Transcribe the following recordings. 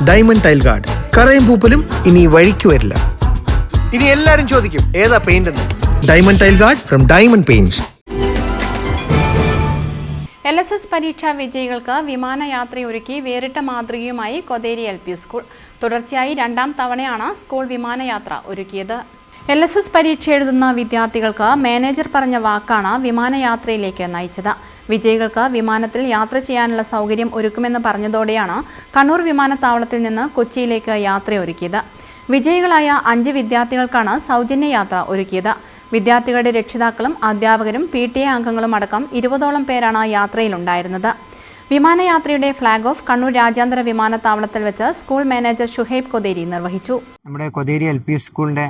Diamond tile guard. കറയും പൂപ്പലും ഇനി വഴിക്ക് വരില്ല. ഇനി എല്ലാരും ചോദിക്കും ഏതാ പെയിന്റ് എന്ന്. Diamond tile guard from diamond paints. LSS പരീക്ഷാ വിജയികൾക്ക് വിമാനയാത്രയൊരുക്കി വേറിട്ട മാതൃകയുമായി കൊതേരി LP സ്കൂൾ. തുടർച്ചയായി രണ്ടാം തവണയാണ് സ്കൂൾ വിമാനയാത്ര ഒരുക്കിയത്. LSS പരീക്ഷ എഴുതുന്ന വിദ്യാർത്ഥികൾക്ക് മാനേജർ പറഞ്ഞ വാക്കാണ് വിമാനയാത്രയിലേക്ക് നയിച്ചത്. വിജയികൾക്ക് വിമാനത്തിൽ യാത്ര ചെയ്യാനുള്ള സൗകര്യം ഒരുക്കുമെന്ന് പറഞ്ഞതോടെയാണ് കണ്ണൂർ വിമാനത്താവളത്തിൽ നിന്ന് കൊച്ചിയിലേക്ക് യാത്രയൊരുക്കിയത്. വിജയികളായ 5 വിദ്യാർത്ഥികൾക്കാണ് സൗജന്യ യാത്ര ഒരുക്കിയത്. വിദ്യാർത്ഥികളുടെ രക്ഷിതാക്കളും അധ്യാപകരും PTA അംഗങ്ങളും അടക്കം 20ഓളം പേരാണ് യാത്രയിലുണ്ടായിരുന്നത്. വിമാനയാത്രയുടെ ഫ്ലാഗ് ഓഫ് കണ്ണൂർ രാജ്യാന്തര വിമാനത്താവളത്തിൽ വെച്ച് സ്കൂൾ മാനേജർ ഷുഹൈബ് കൊതേരി നിർവഹിച്ചു. നമ്മുടെ കൊതേരി LP സ്കൂളിൻ്റെ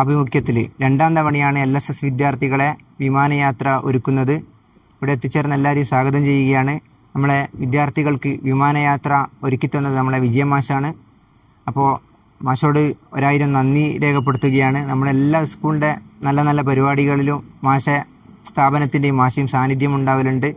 ആഭിമുഖ്യത്തിൽ രണ്ടാം തവണയാണ് LSS വിദ്യാർത്ഥികളെ വിമാനയാത്ര ഒരുക്കുന്നത്. ഇവിടെ എത്തിച്ചേർന്ന എല്ലാവരെയും സ്വാഗതം ചെയ്യുകയാണ്. നമ്മളെ വിദ്യാർത്ഥികൾക്ക് വിമാനയാത്ര ഒരുക്കിത്തന്നത് നമ്മളെ വിജയമാഷാണ്. അപ്പോൾ മാഷോട് 1000 നന്ദി രേഖപ്പെടുത്തുകയാണ്. നമ്മളെല്ലാ സ്കൂളിൻ്റെ നല്ല നല്ല പരിപാടികളിലും സ്ഥാപനത്തിൻ്റെയും മാഷയും സാന്നിധ്യം ഉണ്ടാവലുണ്ട്.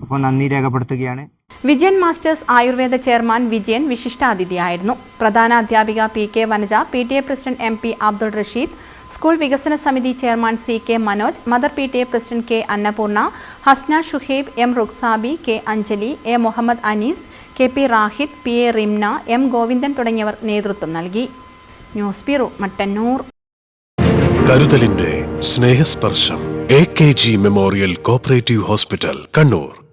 അപ്പോൾ നന്ദി രേഖപ്പെടുത്തുകയാണ്. വിജയൻ മാസ്റ്റേഴ്സ് ആയുർവേദ ചെയർമാൻ വിജയൻ വിശിഷ്ടാതിഥിയായിരുന്നു. പ്രധാന അധ്യാപിക PK Vanaja, PTA president MP Abdul Rasheed, school വികസന സമിതി chairman CK Manoj, mother PTA president K Annapoorna, Hasna Shuhaib, M Ruksabi, K Anjali, A Muhammad Anees, KP Rahid, PA Rimna, M Govindan തുടങ്ങിയവർ നേതൃത്വം നൽകി. News bureau, Mattannur. കരുതലിന്റെ സ്നേഹസ്പർശം AKG memorial cooperative hospital, Kannur.